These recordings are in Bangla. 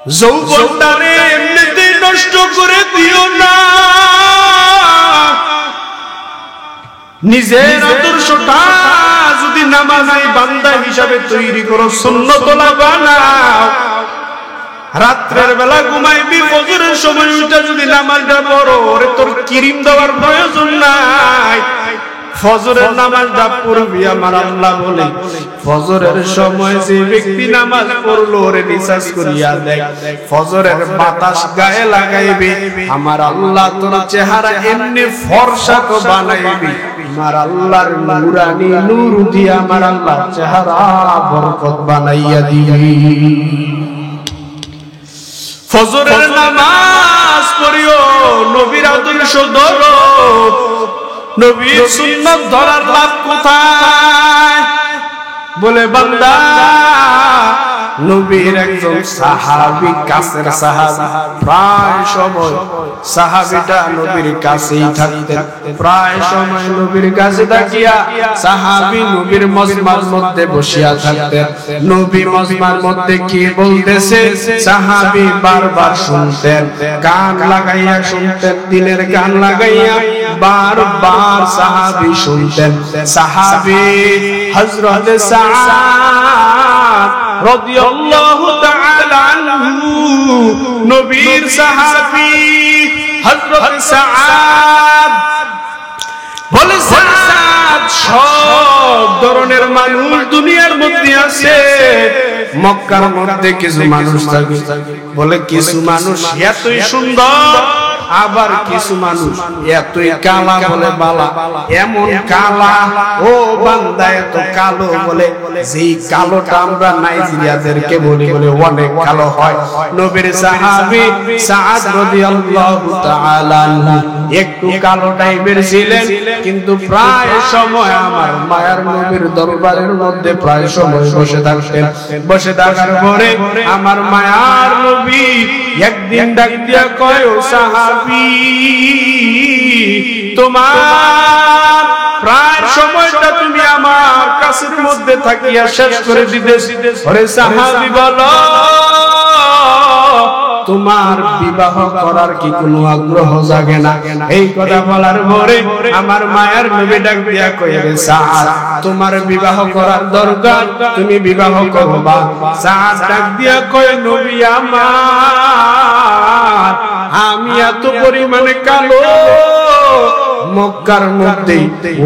যৌবনটারে এমনিতেই নষ্ট করে দিও না, নিজের আদর্শটা যদি নামাজি বান্দা হিসাবে তৈরি করো, সুন্নতলা বানাও। রাত্রের বেলা ঘুমাইবি, ফজরের সময় উঠে যদি নামাজটা পড়ো, ওরে তোর ক্রিম দেওয়ার প্রয়োজন নাই, ফজরের নামাজটা পড়বি। আমার আল্লাহ বলে ফজরের সময় যে ব্যক্তি নামাজ পড়লো ওরে রিসার্চ করিয়া দেয়, ফজরের বাতাস গায়ে লাগাইবে, আমার আল্লাহ তোর চেহারা এমনি ফর্সা তো বানাইবে, আমার আল্লাহর নূরানি নূর দিয়ে আমার আল্লাহ চেহারা বরকত বানাইয়া দিবে। ফজরের নামাজ পড়িও, নবীর আদর্শ ধরো, নবীর সুন্নাত ধরার লাভ কোথায়? বলে বান্দা নবীর একজন সাহাবী, কাছের সাহাবী, প্রায় সময় সাহাবীটা নবীর কাছেই থাকতেন, প্রায় সময় নবীর কাছে থাকিয়া সাহাবী নবীর মজমার মধ্যে বসিয়া থাকতেন। নবী মজমার মধ্যে কি বলতেছে সাহাবী বারবার শুনতেন, কান লাগাইয়া শুনতেন, দিনের কান লাগাইয়া বারবার সাহাবী শুনতেন। সাহাবী হযরত সাদ রাদিয়াল্লাহু তাআলা আনহু, নবীর সাহাবী হযরত সাদ বলে, সাদ সব ধরনের মানুষ দুনিয়ার মধ্যে আছে, মক্কার মধ্যে কিছু মানুষ থাকে, বলে কিছু মানুষ এতই সুন্দর, আবার কিছু মানুষ এতই কালা, বলে বালা, এমন কালা ও বান্দা এত কালো, বলে যেই কালোটা আমরা নাইজেরিয়াদেরকে বলি, বলে অনেক কালো হয়। নবীর সাহাবী সাদ রাদিয়াল্লাহু তাআলা একটু কালো টাইপের ছিলেন, কিন্তু প্রায় সময় আমার মায়ার নবীর দরবারের মধ্যে প্রায় সময় বসে থাকতেন। বসে থাকার পরে আমার মায়ার নবী একদিন ডাক দিয়া কয়, ও সাহাবী, তোমার প্রায় সময়টা তুমি আমার কাছের মধ্যে থাকিয়া শেষ করে দিতেছি, ওরে সাহাবী বলো তোমার বিবাহ করার কি কোনো আগ্রহ জাগে না? এই কথা বলার পরে আমার মায়ার নবী ডাক দিয়া কয়, রে সাদ, তোমার বিবাহ করার দরকার, তুমি বিবাহ করবা। সাদ ডাক দিয়া কয়, নবী আমার, আমি এত পরিমাণে কালো, মক্কার মধ্যে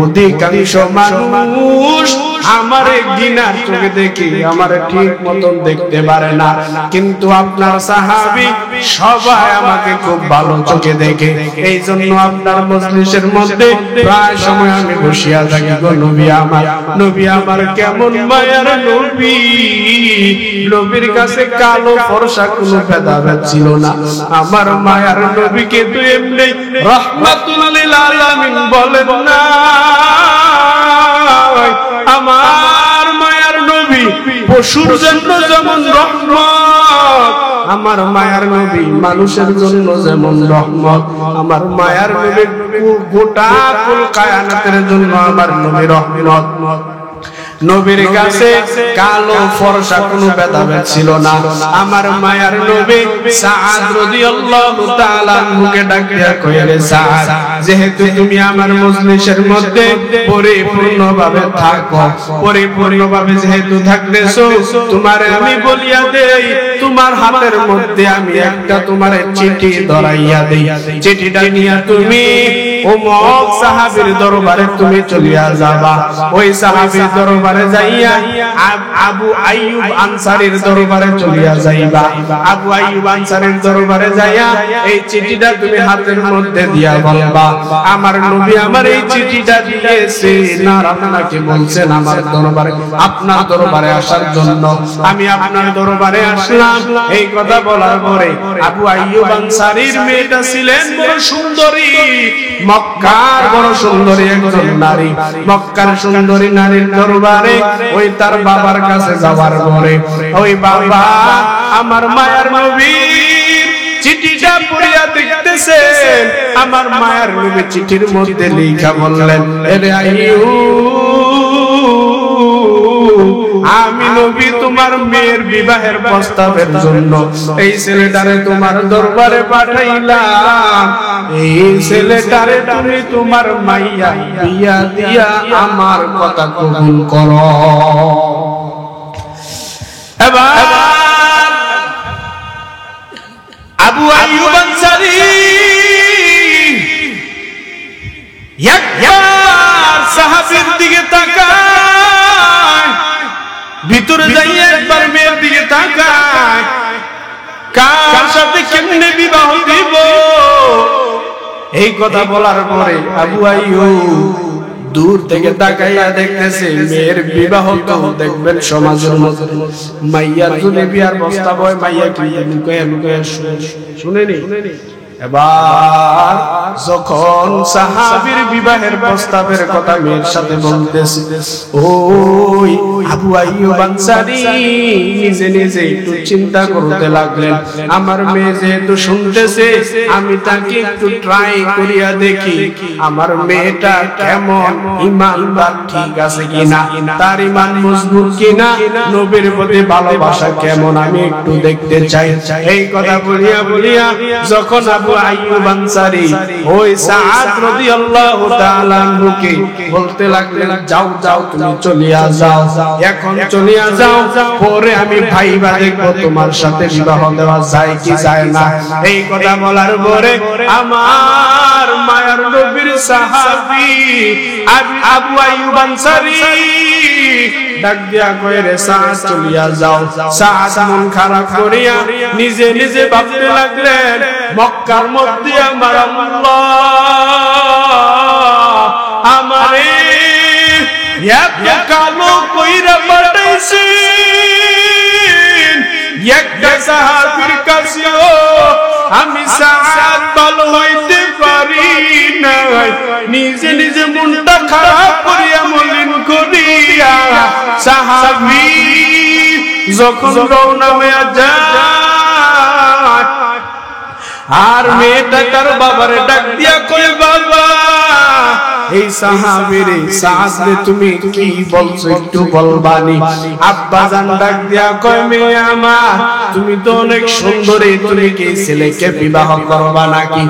অধিকাংশ মানুষ আমারে ঘৃণার চোখে দেখে আমারে ঠিক মতন দেখতে পারে না, কিন্তু আপনার সাহাবী সবাই আমাকে খুব ভালো চোখে দেখে, এই জন্য আপনার মজলিসের মধ্যে প্রায় সময় আমি বসিয়া থাকি। গো নবী আমার, নবী আমার কেমন মায়ার নবী, নবীর কাছে কালো ফর্সা কোনো ভেদাভেদ ছিল না। আমার মায়ার নবীকে তো এমনি রাহমাতুল লিল আলামিন বলেন না, আমার মায়ার নবী পশুর জন্য যেমন রহমত, আমার মায়ার নবী মানুষের জন্য যেমন রহমত। আমার মায়ার নবী গোটা কুল কায়নাতের জন্য আমার নবী রহমত। নবীর কাছে কালো ফর্সা কোনো ভেদাভেদ ছিল না। আমার মায়ার নবী সাদ রাদিয়াল্লাহু তাআলা মুখে ডাক দিয়া কয়, রে সাদ, যেহেতু তুমি আমার মজলিসের মধ্যে পরিপূর্ণভাবে থাকো, পরিপূর্ণভাবে যেহেতু থাকতেছো, তোমারে আমি বলিয়া দেই, তোমার হাতের মধ্যে আমি একটা তোমার চিঠি ধরাইয়া দেই, চিঠিটা নিয়ে তুমি অমুক সাহাবীর দরবারে তুমি চলিয়া যাবা। ওই সাহাবীর দরবারে যাইয়া আবু আইয়ুব আনসারীর দরবারে চলিয়া যাইবা। আবু আইয়ুব আনসারীর দরবারে যাইয়া এই চিঠিটা তুমি হাতের মধ্যে দিয়া বলবা, আমার নবী আমার এই চিঠিটা দিয়েছে, না আপনাকে বলছেন আমার দরবারে, আপনার দরবারে আসার জন্য আমি আপনার দরবারে আসলাম। এই কথা বলার পরে আবু আইয়ুব আনসারীর মেয়েটা ছিলেন বড় সুন্দরী, মক্কার বড় সুন্দরী একজন নারী। মক্কার সুন্দরী নারীর দরবারে ওই তার বাবার কাছে যাওয়ার পরে ওই বাবা আমার মায়ার নবীর চিঠিটা পড়িয়া দেখতেছেন। আমার মায়ার নবী চিঠির মধ্যে লেখা বললেন, রে আইয়ুব, আমি নবী তোমার মেয়ের বিবাহের প্রস্তাবের জন্য এই ছেলেটারে তোমার দরবারে পাঠাইলাম, এই ছেলেটারে তুমি তোমার মাইয়া বিয়া দিয়া আমার কথা কবুল করো। এবার আবু আইয়ুব আনসারী একবার সাহাবীর দিকে তাকায়, ভিতরে যাই একবার মেয়ের দিকে তাকায়, কার সাথে কেমনে বিবাহ দিব এই কথা বলার পরে আবু আইয়ুব দূর থেকে তাকাইয়া দেখতেছে মেয়ের বিবাহ তো দেখবেন সমাজের মধ্যে মাইয়ার যদি বিয়ার প্রস্তাব হয় মাইয়া কি লুকায়া লুকায়া শুনেনি। এবার যখন সাহাবীর বিবাহের প্রস্তাবের কথা মেয়ের সাথে বলতেছে, ওই আবু আইয়ুব আনসারী নিজে নিজে একটু চিন্তা করতে লাগলেন, আমার মেয়ে যেহেতু শুনতেছে আমি তাকে একটু ট্রাই করিয়া দেখি আমার মেয়েটা কেমন, ঈমানদার ঠিক আছে কিনা, তার ঈমান মজবুত কিনা, নবীর প্রতি ভালোবাসা কেমন আমি একটু দেখতে চাই। এই কথা বলিয়া বলিয়া যখন আবু আইয়ুব আনসারী ওই সাআদ রাদিয়াল্লাহু তাআলা আনহুকে বলতে লাগলেন, যাও যাও তুমি চলিয়া যাও, এখন চলিয়া যাও, পরে আমি ভাইবা দেখব তোমার সাথে বিবাহ দেওয়া যায় কি যায় না। এই কথা বলার পরে আমার মায়ার নবীর সাহাবী আবু আইয়ুব আনসারী ডাক দিয়া কয়, রে সাআদ চলিয়া যাও। সাআদ মন খারাপ করিয়া নিজে নিজে ভাবতে লাগলেন, মক্কার মধ্যে আমার আল্লাহ আমারে এত কালো কইরা পাঠাইছেন, একটা সাহাবীর কাছেও আমি সাআদ ভালো হইতে পারি না। নিজে নিজে মনটা খারাপ করিয়া মলিন করিয়া সাহাবী যখন রওনা হইয়া যায় আর মেয়েটা তার বাবারে ডাক দিয়া কয়, বাবা এই সাহাবীরে সাআদ রে তুমি কি বলছো একটু বলবানি। আব্বা জান ডাক দিয়া কয়, মেয়ে আমার তুমি তো অনেক সুন্দরী, তুমি কি ছেলেকে বিবাহ করবা নাকি?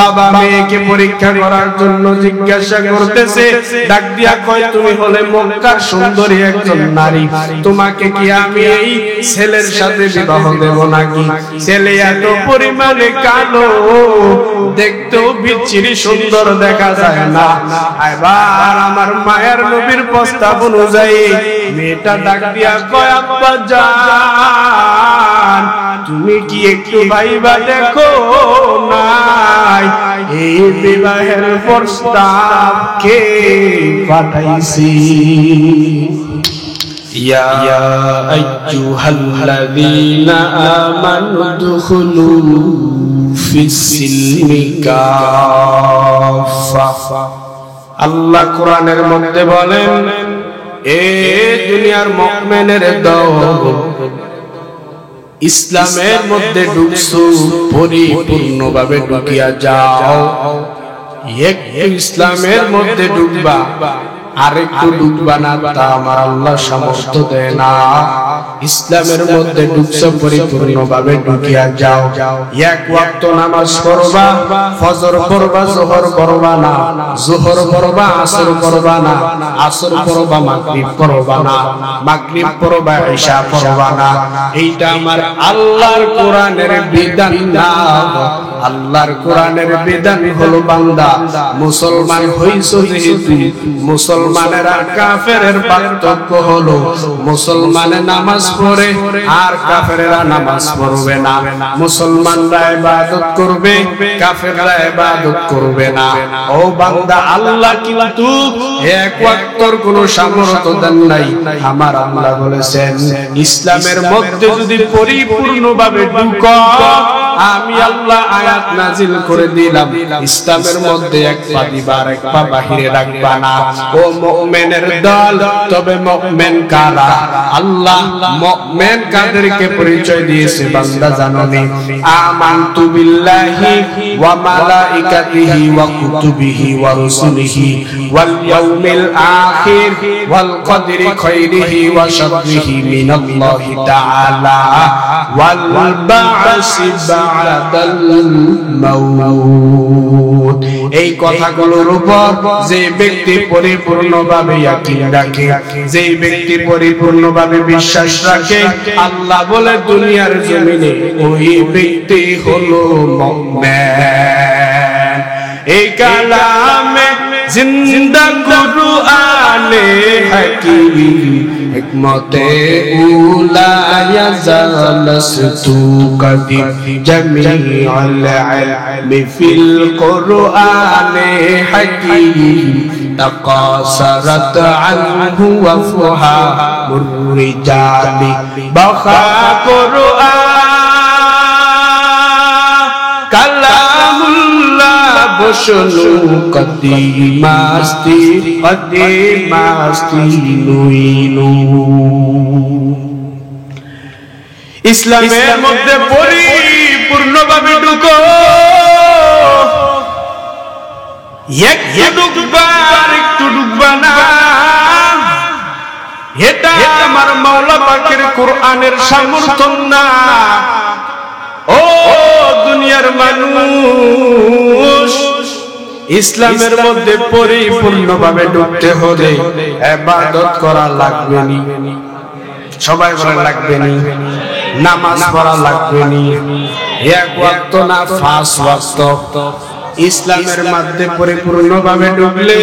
বাবা মেয়েকে পরীক্ষা করার জন্য জিজ্ঞাসা করতেছে, ডাক দিয়া কয়, তুমি হলে মক্কার সুন্দরী একজন নারী, তোমাকে কি আমি এই ছেলের সাথে বিবাহ দেব নাকি? ছেলে এত পরিমাণে কালো, দেখতেও বিচ্ছিরি সুন্দর দেখা যায় না। এবার আমার মায়ের নবীর প্রস্তাব অনুযায়ী মেয়েটা ডাক দিয়া কয়, আব্বা জান তুমি কি একটু ভাইবা দেখো নাই এই বিবাহের প্রস্তাব কে পাঠাইছি। ইয়া আইয়ুহাল্লাযীনা আমানু দুখুলু ফিস-সিলমি কাফা। আল্লাহ কোরআনের মধ্যে বলেন, এ দুনিয়ার মুমিনের দল, ইসলামের মধ্যে ঢুকছো পরিপূর্ণভাবে ঢুকিয়া যাও। একটু ইসলামের মধ্যে ঢুকবা আর একটু ঢুকবা না, তা আমার আল্লাহ সামর্থ্য দেয় না। ইসলামের মধ্যে ঢুকছো পরিপূর্ণভাবে ঢুকিয়া যাও। এক ওয়াক্ত নামাজ পড়বা, ফজর পড়বা, যোহর পড়বা না, যোহর পড়বা আসর পড়বা না, আসর পড়বা মাগরিব পড়বা না, মাগরিব পড়বা ইশা পড়বা না। এইটা আমার আল্লাহর কোরআনের বিধান না। আল্লাহর কোরআনের বিধান হলো, বান্দা মুসলমান হইছো যেহেতু, মুসলমানের আর কাফেরের পার্থক্য হলো মুসলমানে নামাজ পড়ে আর কাফেরেরা নামাজ পড়বে না। মুসলমানরা ইবাদত করবে, কাফেররা ইবাদত করবে না। ও বান্দা, আল্লাহ কিন্তু এক ওয়াক্তর কোনো সামর্থ্য দেন নাই। আমার আল্লাহ বলেছেন, ইসলামের মধ্যে যদি পরিপূর্ণভাবে ঢুকো আমি আল্লাহ আয়াত নাজিল করে দিলাম ইসলামের মধ্যে এক পা দিবা আর এক পা বাহিরে রাখবা না। ও মুমিনের দল, তবে মুমিন কারা? আল্লাহ মুমিন কাদেরকে পরিচয় দিয়েছে বান্দা জানোনি? আমানতু বিল্লাহি ওয়া মালাইকাতিহি ওয়া কুতুবিহি ওয়া রুসুলিহি ওয়াল ইয়াউমিল আখির ওয়াল কদরি খাইরিহি ওয়া শাররিহি মিনাল্লাহি তাআলা ওয়াল বা'সি বা'দাল মাউত। এই কথাগুলোর উপর যে ব্যক্তি পরিপূর্ণভাবে ইয়াকিন রাখে, যে ব্যক্তি পরিপূর্ণভাবে বিশ্বাস রাখে, আল্লাহ বলে দুনিয়ার জমিনে ওই ব্যক্তি হলো মুমিন। এই কালামে জিন্দা কুরআনে হাকিম হিকমতে উলা ইয়াজালস্তু কাদি জামিউল ইলমি ফিল কুরআনে হাকিম তাকাসারাত আনহু ওয়া ফুহামুর রিজালি বাখা কুরআন কালামুল্লাহ বশনু কদিমাস্তি নুইনু। ইসলামের মধ্যে পরিপূর্ণভাবে ঢুকো, একটু ডুববা না। এটা আমার মাওলা পাকের কোরআনের সমর্থন না। ও দুনিয়ার মানুষ, ইসলামের মধ্যে পরিপূর্ণভাবে ঢুকতে হলে ইবাদত করা লাগবে নি? সবাই বলে লাগবে নি? নামাজ পড়া লাগবে নি? এক ওয়াক্ত না 5 ওয়াক্ত। ইসলামের মধ্যে পরিপূর্ণভাবে ঢুকলে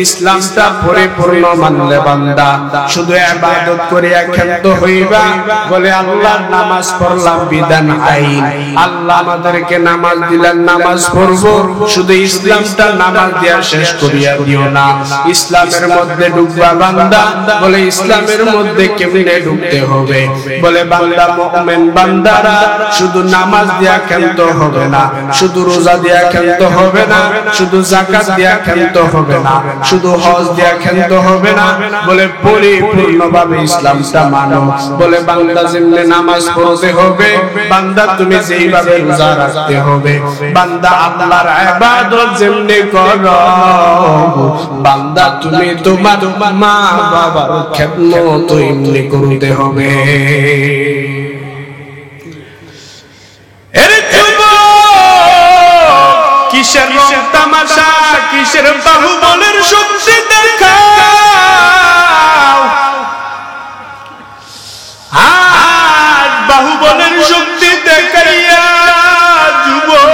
ইসলামটা পরিপূর্ণ মানলে বান্দা শুধু ইবাদত করিয়া ক্ষান্ত হইবা বলে আল্লাহর নামাজ পড়লাম বিধান আইন, আল্লাহ আমাদেরকে নামাজ দিলেন নামাজ পড়ব, শুধু ইসলামটা নামাজ দিয়া শেষ করিয়া দিও না। ইসলামের মধ্যে ঢুকবা বান্দা বলে ইসলামের মধ্যে কেমনে ঢুকতে হবে? বলে বান্দা মুমিন বান্দারা শুধু নামাজ দিয়া ক্ষান্ত হবে না, শুধু রোজা দিয়া ক্ষান্ত হবে না, শুধু যাকাত দিয়া ক্ষান্ত হবে না, শুধু হজ দিয়া ক্ষান্ত হবে না। বলে পরিপূর্ণভাবে ইসলামটা মানো। বলে বান্দা যেমনে নামাজ পড়তে হবে, বান্দা তুমি যেইভাবে রোজা রাখতে হবে, বান্দা আল্লাহর ইবাদত যেমনে করো, বান্দা তুমি তোমার মা বাবার খেদমত এমনি করতে হবে। কিসের রং তামাশা, কিসের বাহুবলের শক্তি দেখাও? আজ বাহুবলের শক্তি দেখাইয়া যুবক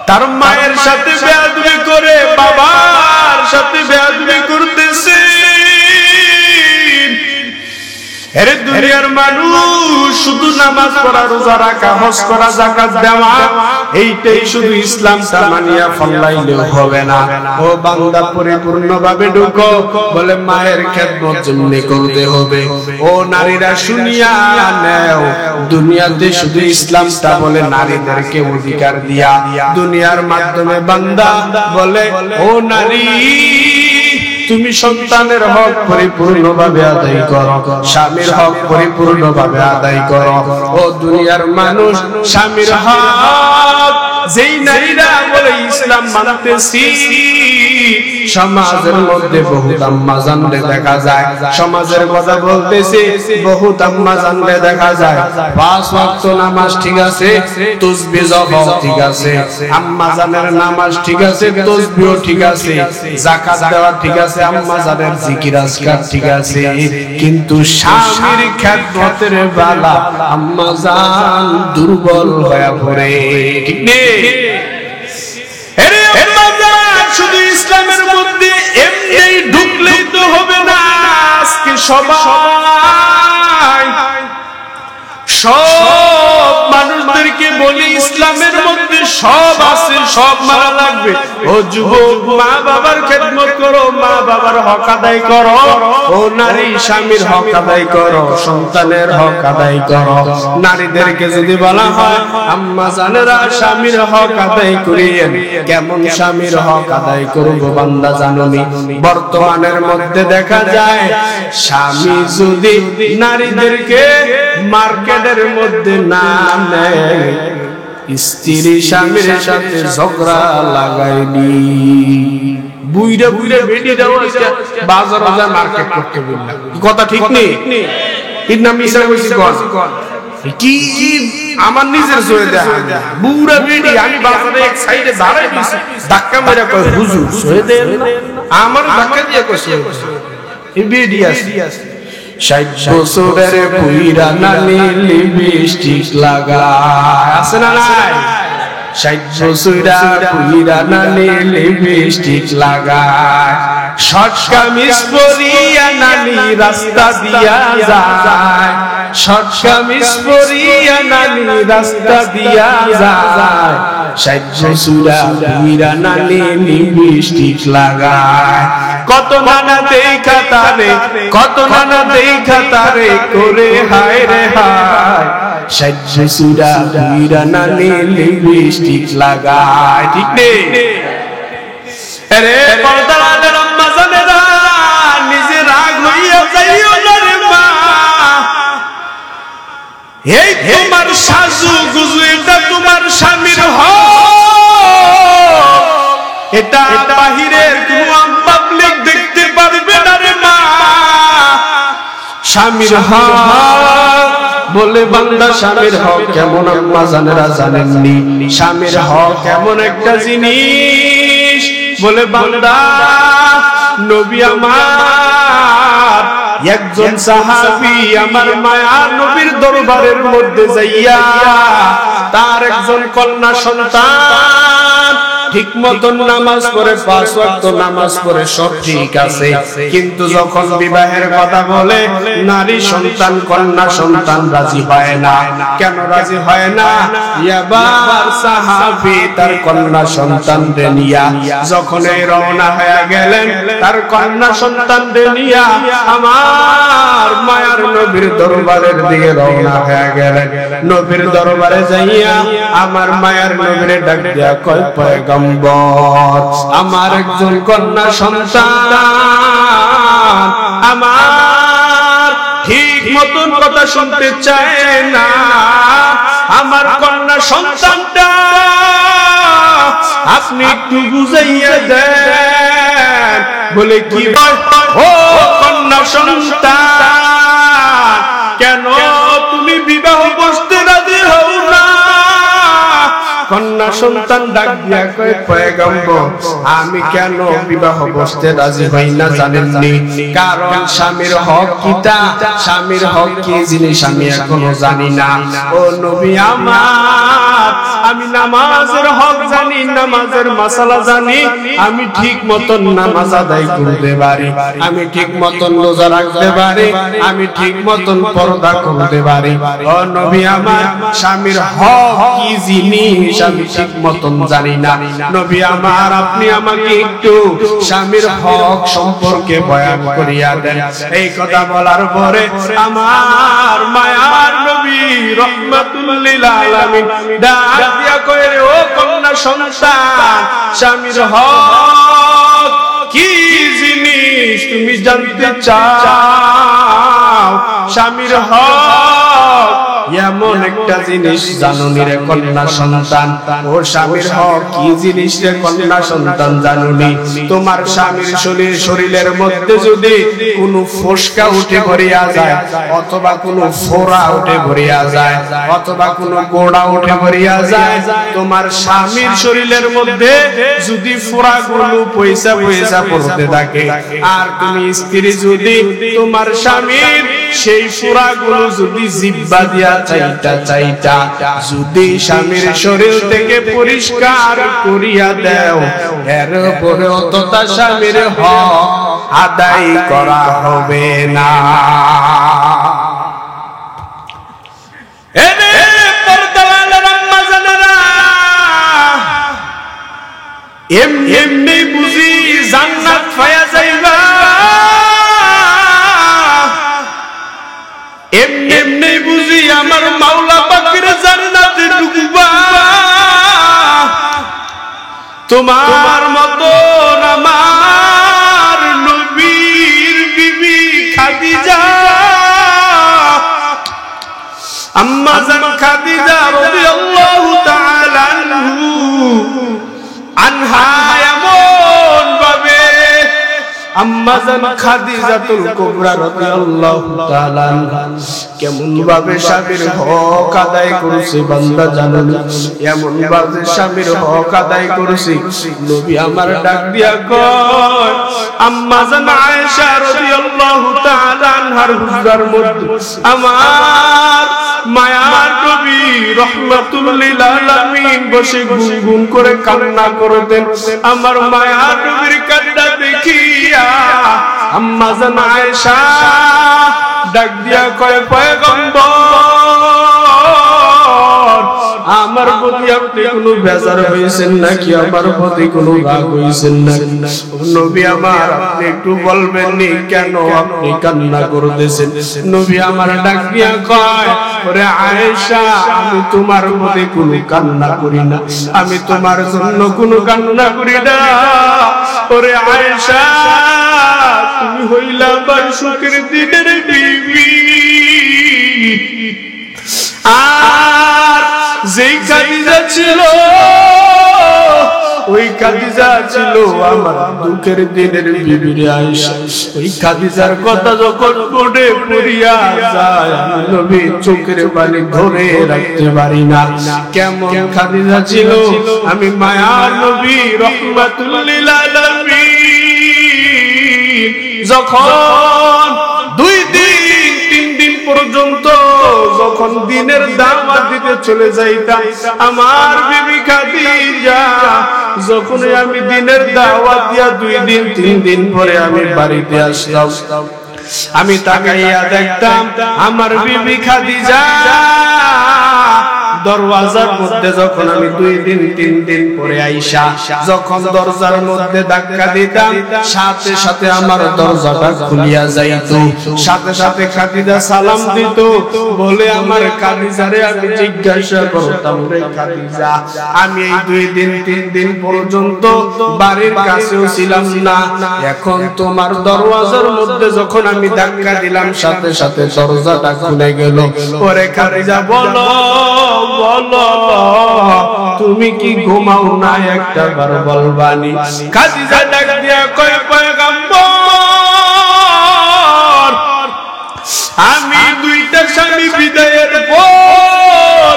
তার মায়ের সাথে বেয়াদবি করে, বাবার সাথে বেয়াদবি করতেছে। এর দুনিয়ার মানুষ শুধু নামাজ পড়া, রোজা রাখা, হজ করা, যাকাত দেওয়া, এইটাই শুধু ইসলামটা মানিয়া ফলাইলেও হবে না। ও বান্দা পরিপূর্ণভাবে ঢুকো। বলে মায়ের খেদমত যেমনি করতে হবে। ও নারীরা শুনিয়া নেও, দুনিয়াতে শুধু ইসলামটা বলে নারীদেরকে অধিকার দিয়া দুনিয়ার মাধ্যমে বান্দা বলে ও নারী তুমি সন্তানের হক পরিপূর্ণভাবে আদায় করো, স্বামীর হক পরিপূর্ণভাবে আদায় করো। ও দুনিয়ার মানুষ, স্বামীর হক যেই নারীরা বলে ইসলাম মানতেছি, সমাজের মধ্যে বহুত আম্মা জানলে দেখা যায়, সমাজের কথা বলতেছি, বহুত আম্মা জানলে দেখা যায় 5 ওয়াক্ত নামাজ ঠিক আছে, তাসবিহ জপ ঠিক আছে, আম্মা জানের নামাজ ঠিক আছে, তাসবিহ ঠিক আছে, যাকাত দেওয়া ঠিক আছে, আম্মা জানের জিকির আজকার ঠিক আছে, কিন্তু স্বামীর খেদমতের বেলা আম্মা জান দুর্বল হয়ে পড়ে। ঠিক নেই? শুধু ইসলামের মধ্যে এমনি ঢুকলেই তো হবে না। আজকে সব মানুষদেরকে বলি ইসলামের মধ্যে সব আছে, সব মারা লাগবে। ও যুবক, মা বাবার খেদমত করো, মা বাবার হক আদায় করো। ও নারী, স্বামীর হক আদায় করো, সন্তানের হক আদায় করো। নারীদেরকে যদি বলা হয় আম্মা জানেরা স্বামীর হক আদায় করিয়েন, কেমন স্বামীর হক আদায় করব বান্দা জানুনি? বর্তমানের মধ্যে দেখা যায় স্বামী যদি নারীদেরকে মার্কেটের মধ্যে না নেয়, স্ত্রী স্বামীর সাথে ঝগড়া লাগায়নি। বুইরা বুইরা বেটি দাও বাজার বাজার মার্কেট করতে বললা, কথা ঠিক নেই? ঠিক না মিছা কইছি? কি আমার নিজের জোরে দেখা বুড়া বেটি, আমি বাজারে এক সাইডে দাঁড়াই দিছি, ধাক্কা মেরে কয় হুজুর সয়ে দেন না, আমার ধাক্কা দিয়ে কইছে এই বেটি আছে 60 বছরের বুইরা নানি লিপস্টিক লাগায়, আছে না নাই? 60 বছরের বুইরা নানি লিপস্টিক লাগায়, শর্ট কামিজ পরিয়া নানি রাস্তা দিয়া যায়, শর্ট কামিজ পরিয়া নানি রাস্তা দিয়া যায়, 60 বছরের বুইরা নানি লিপস্টিক লাগায়। কত নানা দেখা তারে, কত নানা দেখা তারে করে হায় রে হায়, 60 বছরের বুইরা নানি লিপস্টিক লাগায়। ঠিক নেই? আরে পর্দার আড়ালের আম্মা জানেরা, নিজে রাগ হইয়া যাইও না রে মা। এই তোমার সাজু গুজু, এটা তোমার স্বামীর হক, এটা বাহিরের কোন পাবলিক দেখতে পারবে না রে মা। স্বামীর হক বলে বান্দা, স্বামীর হক কেমন আম্মা জানেরা জানেননি? স্বামীর হক কেমন একটা জিনিস বলে বান্দা, নবী আমার একজন সাহাবী আমার মায়ার নবীর দরবারের মধ্যে যাইয়া তার একজন কন্যা সন্তান ঠিক মতন নামাজ পড়ে, 5 ওয়াক্ত নামাজ পড়ে, সব ঠিক আছে, কিন্তু যখন বিবাহের কথা বলে নারী সন্তান কন্যা সন্তান রাজি হয় না। কেন রাজি হয় না? এবার সাহাবী তার কন্যা সন্তানদের নিয়া যখন এই রওনা হয়ে গেলেন, তার কন্যা সন্তানদের নিয়া আমার মায়ার নবীর দরবারের দিকে রওনা হয়ে গেলেন। নবীর দরবারে যাইয়া আমার মায়ার নবীর ডাক দিয়া কয়, পয়গম্বর আমার একজন কন্যা সন্তান আমার ঠিক মতন কথা শুনতে চায় না, আমার কন্যা সন্তানটা আপনি একটু বুঝাইয়া দেন। বলে কি ও কন্যা সন্তান, কেন তুমি বিবাহ বসতে রাজি হও না? কন্যা সন্তান ডাক দিয়া কয়, পয়গম্বর আমি কেন বিবাহ বসতে রাজি হই না জানেননি? কারণ স্বামীর হক কিটা, স্বামীর হক কি জিনিস আমি এখনো জানি না। ও নবী আমার, আমি নামাজের হক জানি, নামাজের মাসালা জানি, আমি ঠিক মতন নামাজ আদায় করতে পারি, আমি ঠিক মতন রোজা রাখতে পারি, আমি ঠিক মতন পর্দা করতে পারি। ও নবী আমার, স্বামীর হক কি জিনিস আমি ঠিক মতন জানি না। নবী আমার, আপনি আমাকে একটু স্বামীর হক সম্পর্কে বয়ান করিয়া দেন। এই কথা বলার পরে আমার মায়ার নবী রহমাতুল লিল আলামিন ডাক দিয়া কয়, ও কন্যা সন্তান, স্বামীর হক কি জিনিস তুমি জানতে চাও? স্বামীর হক এমন একটা জিনিস জানুনি রে কন্যা সন্তান। ও স্বামীর হক কি জিনিস রে কন্যা সন্তান জানুনি? তোমার স্বামীর শরীরের মধ্যে যদি কোনো ফোসকা উঠে ভরিয়া যায়, অথবা কোনো ফোড়া উঠে ভরিয়া যায়, অথবা কোনো গোড়া উঠে ভরিয়া যায়, তোমার স্বামীর শরীরের মধ্যে যদি ফোড়াগুলো পয়সা পয়সা পড়তে থাকে, আর তুমি স্ত্রী যদি তোমার স্বামীর সেই ফোড়াগুলো যদি জিহ্বা দিয়া চাইটা চাইটা যদি স্বামীর শরীর থেকে পরিষ্কার করিয়া দাও, এর পরে অতটা স্বামীর হক আদায় করা হবে না। এমনি এমনি বুঝি জান্নাত পায়া যাইবা, এমনি এমনি বুঝি আমার মাওলা পাকের জান্নাতে ঢুকবা। তোমার মতন আমার নবীর বিবি খাদিজা, আম্মা জান খাদিজা রাদিয়াল্লাহু তাআলা আনহা এমন ভাবে, আম্মা জান খাদিজাতুল কুবরা রাদিয়াল্লাহু তাআলা কেমন ভাবে স্বামীর হক আদায় করেছে বান্দা জানেন, এমন ভাবে স্বামীর হক আদায় করেছে। নবী আমার ডাক দিয়া কয়, আম্মা জান আয়েশা রাদিয়াল্লাহু তাআলা আনহার হুজরার মধ্যে আমার মায়ার নবী রাহমাতুল লিল আলামিন বসে গুনগুন করে কান্না করতেন। আমার মায়ার নবীর কান্না দেখিয়া আম্মা জান আয়েশা ডাক দিয়া কয়, পয়গম্বর আমার প্রতি আপনি কোনো বেজার হয়েছেন নাকি, আমার প্রতি কোনো রাগ হয়েছেন নাকি? নবী আমার আপনি একটু বলবেন নি কেন আপনি কান্না করতেছেন? নবী আমার ডাক দিয়া কয়, ওরে আয়েশা আমি তোমার প্রতি কোনো কান্না করি না, আমি তোমার জন্য কোনো কান্না করি না। ওরে আয়েশা তুমি হইলা আমার সুখের দিনের বিবি, আর যেই খাদিজা ছিল ওই খাদিজা ছিল আমার দুঃখের দিনের বিবি রে আয়েশা। ওই খাদিজার কথা যখন মনে পড়িয়া যায় আমি নবী চোখের পানি ধরে রাখতে পারি না। কেমন খাদিজা ছিল আমি মায়ার নবী রাহমাতুল লিল আলামিন যখন 2 দিন 3 দিন পর্যন্ত যখন দিনের দাওয়াত দিতে চলে যাইতাম, আমার বিবি খাদিজা যখন আমি দিনের দাওয়াত দিয়া 2 দিন 3 দিন পরে আমি বাড়িতে আসতাম, আমি তাকাইয়া দেখতাম আমার বিবি খাদিজা দরওয়াজার মধ্যে যখন আমি 2 দিন 3 দিন পরে আইসা যখন দরজার মধ্যে ধাক্কা দিতাম, সাথে সাথে আমার দরজাটা খুলিয়া যাইত, সাথে সাথে খাদিজা সালাম দিত। বলে আমার খাদিজারে আমি জিজ্ঞাসা করতাম, রে খাদিজা আমি এই 2 দিন 3 দিন পর্যন্ত বাড়ির কাছেও ছিলাম না, এখন তোমার দরওয়াজার মধ্যে যখন আমি ধাক্কা দিলাম সাথে সাথে দরজাটা খুলে গেল। ওরে খাদিজা বলো বলো তুমি কি ঘুমাও না একটা বার বলবানি? খাদিজা ডাক দিয়া কয়, পয়গম্বর আমি 2টা স্বামী বিদায়ের পর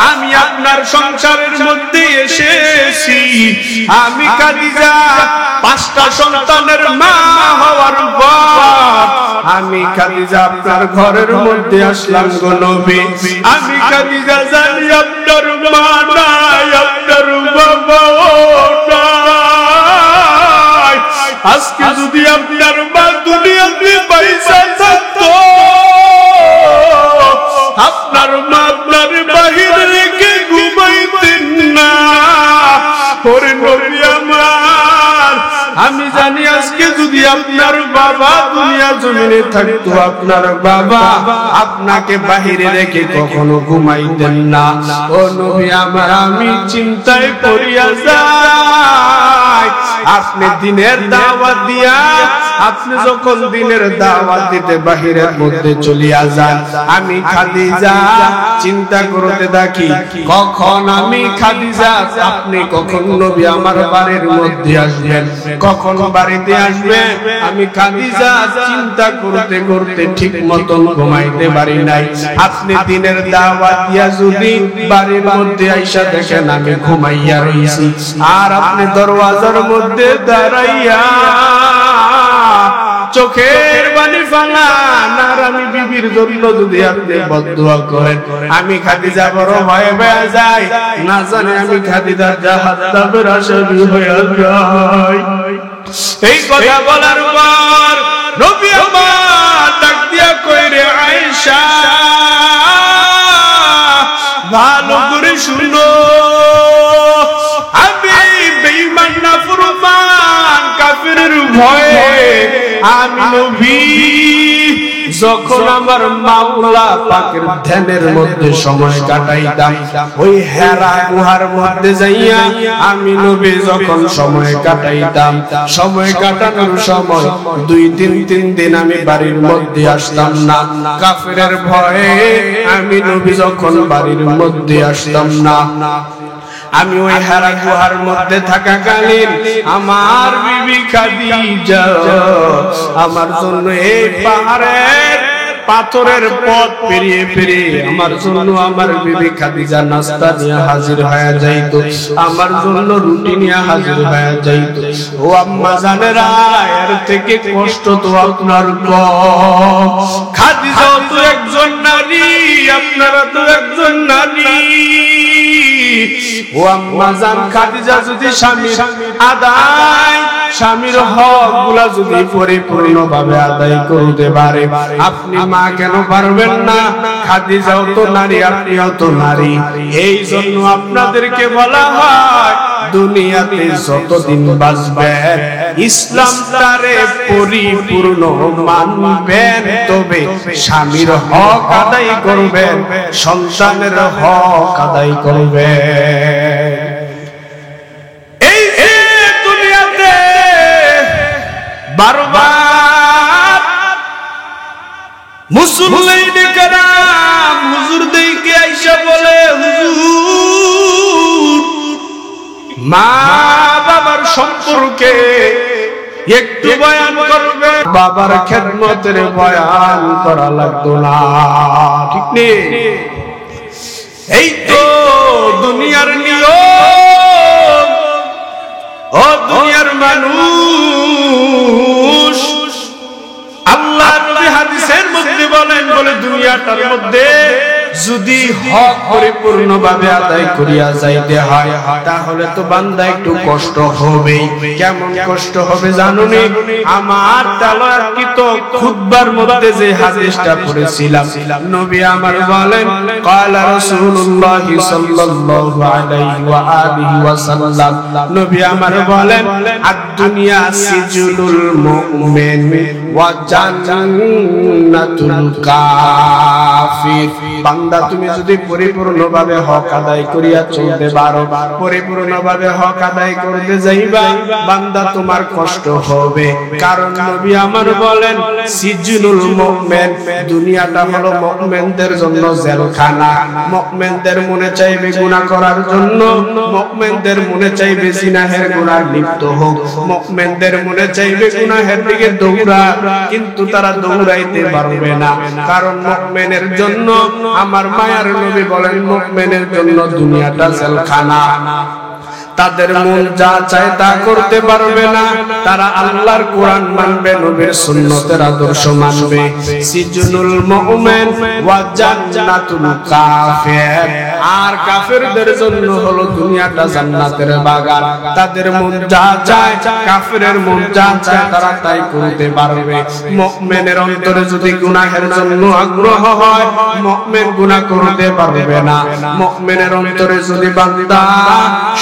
আমি আপনার সংসারের মধ্যে এসেছি। আমি খাদিজা 5টা সন্তানের মা হওয়ার পর আমি খাদিজা আপনার ঘরের মধ্যে আসলাম গো নবী। আমি খাদিজা জানি আপনার মা নাই, আপনার বাবাও নাই। আজকে যদি আপনার মা দুনিয়াতে পয়সা থাকতো, আপনার মা আপনার বাহিরে রেখে ঘুমাইতেন না। ওরে নবী আমার আমি জানি আজকে যদি আপনার বাবা দুনিয়া জমিনে থাকতো, আপনার বাবা আপনাকে বাহিরে রেখে কখনো ঘুমাইতেন না। ও নবী আমার আমি চিন্তায় পড়িয়া যাই, আপনি দিনের দাওয়াত দিয়া আপনি যখন দিনের দাওয়াত দিতে বাহিরের মধ্যে চলিয়া যান, আমি খাদিজা চিন্তা করতে থাকি কখন আমি খাদিজা আপনি কখন নবী আমার বাড়ির মধ্যে আসবেন, কখন বাড়িতে আসবেন। আমি খাদিজা চিন্তা করতে করতে ঠিক মতন ঘুমাইতে পারি নাই। আপনি দিনের দাওয়াত দিয়া যদি বাড়ির মধ্যে আইসা দেখেন আমি ঘুমাইয়া রইছি, আর আপনি দরওয়াজার মধ্যে দাঁড়াইয়া চোখের পানি ফালান, আর আমি বিবির জন্য যদি আপনি বদদুয়া করেন, আমি খাদিজা বড় ভয়ে ভয়ে যাই, না জানি আমি খাদিজার জাহান্নামের আসামি হয়ে যাই। এই কথা বলার পর নবী আমার ডাক দিয়া কয়, রে আয়েশা ভালো করে শুনো, আমি বেঈমান না ভয়ে আমি নবী যখন আমার মাওলা পাকের ধ্যানের মধ্যে সময় কাটাইতাম, ওই হেরা গুহার মধ্যে যাইয়া আমি নবী যখন সময় কাটাইতাম, সময় কাটানোর সময় 2-3 দিন আমি বাড়ির মধ্যে আসতাম না। কাফেরের ভয়ে আমি নবী যখন বাড়ির মধ্যে আসতাম না, আমি ওই হেরা গুহার মধ্যে থাকাকালীন আমার বিবি খাদিজা আমার জন্য এই পাহাড়ের পাথরের পথ পেরিয়ে পেরিয়ে আমার জন্য আমার বিবি খাদিজা নাস্তা নিয়ে হাজির হয়ে যাইত, আমার জন্য রুটি নিয়ে হাজির হয়ে যাইত। ও আম্মা জানেরা, এর থেকে কষ্ট তো আপনার কম। খাদিজা তো একজন নারী, আপনারা তো একজন নারী। ও আম্মা জান, খাদিজা যদি স্বামীর হক গুলা যদি পরিপূর্ণভাবে আদায় করতে পারে, আপনি মা কেন পারবেন না? খাদিজাও তো নারী, আপনিও তো নারী। এই জন্য আপনাদেরকে বলা হয়, দুনিয়াতে যতদিন বাঁচবেন ইসলামটারে পরিপূর্ণ মানবেন, তবে স্বামীর হক আদায় করবেন, সন্তানের হক আদায় করবেন। এই যে দুনিয়াতে বারবার মুসলিম কেরাম হুজুরদেরকে আইসা বলে, হুজুর মা বাবার সম্পর্কে একটু বয়ান করবে। বাবার খেদমতের বয়ান করা লাগতো না, ঠিক নেই? এই তো দুনিয়ার নিয়ম। ও দুনিয়ার মানুষ, আল্লাহ নবী হাদিসের মধ্যে বলেন, বলে দুনিয়াটার মধ্যে যদি হক পরিপূর্ণভাবে আদায় করিয়া যাইতে হয়, তাহলে তো বান্দা একটু কষ্ট হবে। কেমন কষ্ট হবে জানুনি? আমার তেলাওয়াতকৃত খুতবার মধ্যে যে হাদিসটা পড়েছিলাম, নবী আমার বলেন, ক্বালা রাসূলুল্লাহি সাল্লাল্লাহু আলাইহি ওয়া আলিহি ওয়াসাল্লাম, নবী আমার বলেন, আদ-দুনিয়া সিজনুল মুমিন ওয়া জান্নাতুল কাফির। বান্দা তুমি যদি পরিপূর্ণভাবে হক আদায় করিয়া চলতে পারো, পরিপূর্ণভাবে হক আদায় করতে যাইবা, বান্দা তোমার কষ্ট হবে। কারণ নবী আমার বলেন, সিজনুল মুমিন, দুনিয়াটা হলো মুমিনদের জন্য জেলখানা। মুমিনদের মনে চাইবে গুনাহ করার জন্য, মুমিনদের মনে চাইবে জিনাহের গুনাহ লিপ্ত হোক, মুমিনদের মনে চাইবে গুনাহের দিকে দৌড়া, কিন্তু তারা দৌড়াইতে পারবে না। কারণ মুমিনের জন্য আমার মায়ার নবী বলেন, মুমিনের জন্য দুনিয়াটা জেলখানা। তাদের মন যা চায় তা করতে পারবে না, তারা আল্লাহর কোরআন মানবে, নবীর সুন্নতের আদর্শ মানবে। সিজনুল মুমিন ওয়া জান্নাতুল কাফির, আর কাফেরদের জন্য হলো দুনিয়াটা জান্নাতের বাগান। তাদের মন যা চায়, কাফেরের মন যা চায় তারা তাই করতে পারবে। মুমিনের অন্তরে যদি গুনাহের জন্য আগ্রহ হয়, মুমিন গুনাহ করতে পারবে না। মুমিনের অন্তরে যদি বান্দা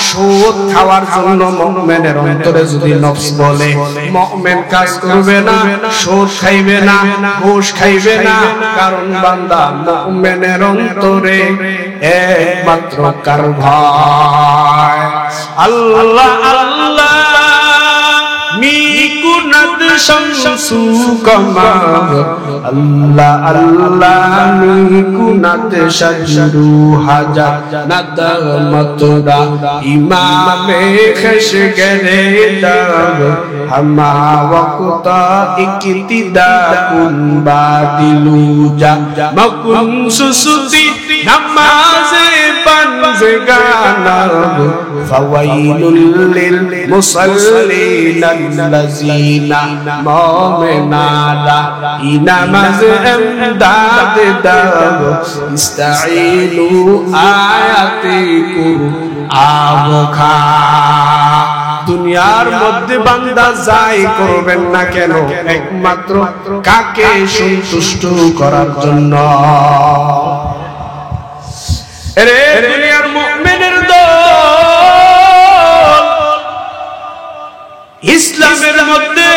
সুদ খাওয়ার জন্য মুমিনের অন্তরে যদি নফস বলে, মুমিন কাজ করবে না, সুদ খাইবে না, ঘুষ খাইবে না। কারণ বান্দা মুমিনের অন্তরে একমাত্র কার ভয়? আল্লাহ আল্লাহ মিকুনাত শামসু কামার, আল্লাহ আল্লাহ মিকুনাত শাজরু হাজার নাদমতরা, ইমামে খশগরে দাগ হামা ওয়াক্তা ইকতিদা কুন বাদিলু যা মকুন সুসুতি নামাজে পানজগানা, ফাওয়াইলুল লিল মুসাল্লিনা আল্লাযিনা মুমিনারা ইনামাজ আমদাদ দাগ ইস্তাঈনু আয়াতি কুরআন খা। দুনিয়ার মধ্যে বান্দা যাই করবেন না কেন, একমাত্র কাকে সন্তুষ্ট করার জন্য? রে দুনিয়ার মুমিনের দল ইসলামের মধ্যে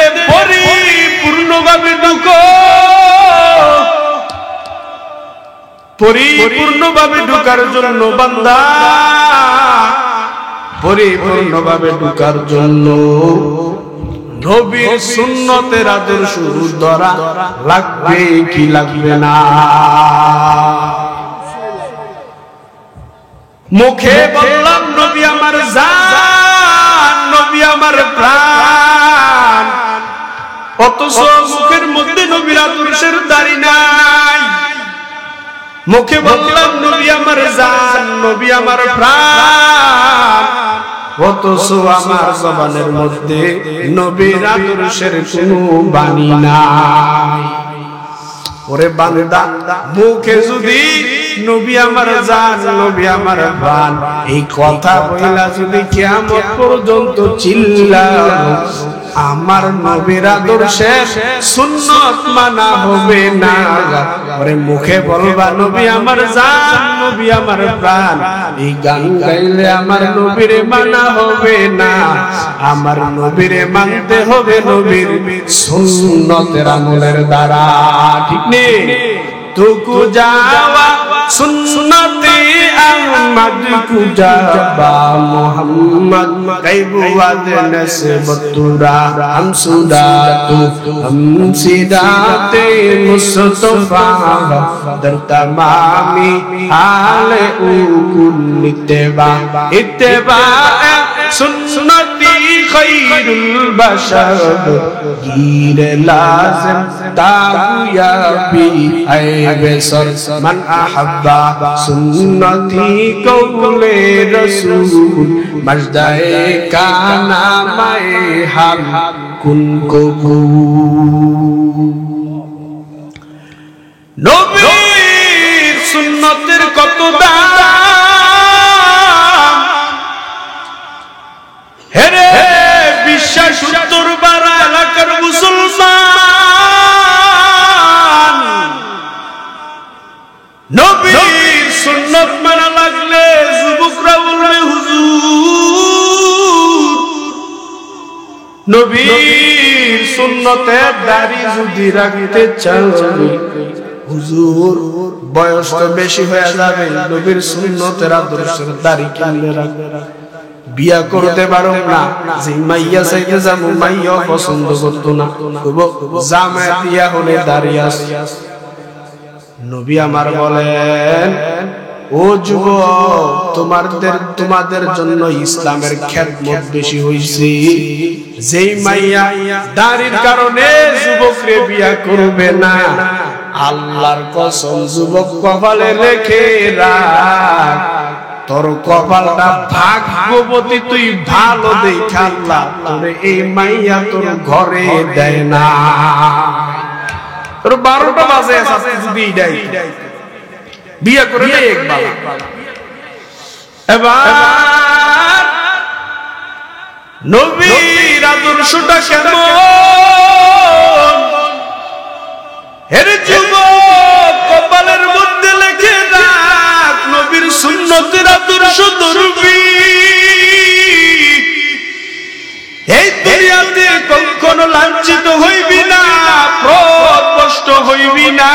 পরিপূর্ণভাবে ঢোকার জন্য বান্দা, পরিপূর্ণভাবে ঢোকার জন্য নবীর সুন্নতের আদর্শ ধরা লাগবে কি লাগবে না? মুখে বললাম নবী আমার জান, নবী আমার প্রাণ, অথচ মুখের মধ্যে নবীর আদর্শের দাড়ি নাই। মুখে বললাম নবী আমার জান, নবী আমার প্রাণ, অথচ আমার জবানের মধ্যে নবীর আদর্শের কোনো বাণী নাই। ওরে বান্দা, মুখে যদি নবী আমার জান, নবী আমার প্রাণ এই কথা বইলা যদি কিয়ামত পর্যন্ত চিল্লাও, আমার নবীর আদর্শের সুন্নত মানা হবে না। ওরে মুখে বলবা নবী আমার জান, নবী আমার প্রাণ, এই গান গাইলে আমার নবীরে মানা হবে না। আমার নবীরে মানতে হবে নবীর সুন্নতের আমলের দ্বারা, ঠিক নেই? তুকু যাওয়া সুন্নতে আহমদ কুজাবা মোহাম্মদ গায়বুয়াদ নসবতুরা হামসুদাতু হামসিদাতে মুস্তফা দর তমামি হালে উকুল ইত্তেবা ইত্তেবা সুন্নতি খায়রুল বাশার গীর লাজিম তাগুয়াবি আইবে সর মান আহাব্বা সুন্নতি কওলে রাসূল মজদায়ে কানা মায়ে হাম কুন কবু। নবীর সুন্নতের কত দাম, হেরে বিশ্বাস উত্তর বারা এলাকার মুসলমান, নবীর সুন্নত মানা লাগলে যুবকরা বলবে হুজুর, নবীর সুন্নতের দাড়ি যদি রাখতে চান হুজুর বয়স তো বেশি হয়ে যাবে, নবীর সুন্নতের আদর্শের দাড়ি কেমনে রাখবে? বিয়া করতে পারো না, যে মাইয়া চাইতে যাবো মাইয়া পছন্দ করতো না, জামাই দিয়া হলে দাঁড়িয়ে আছে। নবী আমার বলেন, ও যুবক, তোমাদের জন্য ইসলামের খেদমত বেশি হইছে। যেই মাইয়া দাড়ির কারণে যুবকরে বিয়া করবে না, আল্লাহর কসম যুবক কপালে লেখে রাখ, তোর কপালটা ভাগ্যবতী, তুই ভালো দেখা আল্লাহ তোরে এই মাইয়া তোর ঘরে দেয় না। তোর 12টা বাজে আছে যদি দেয় বিয়ে করে দেয় একবার। এবার নবীর আদর্শটা কেমন? হেরে যুবক কপালের মধ্যে লেখে রাখ, নবীর সুন্নতের আদর্শ ধরবি। এই দুনিয়াতে কখনো লাঞ্ছিত হইবি না, পথভ্রষ্ট হইবি না।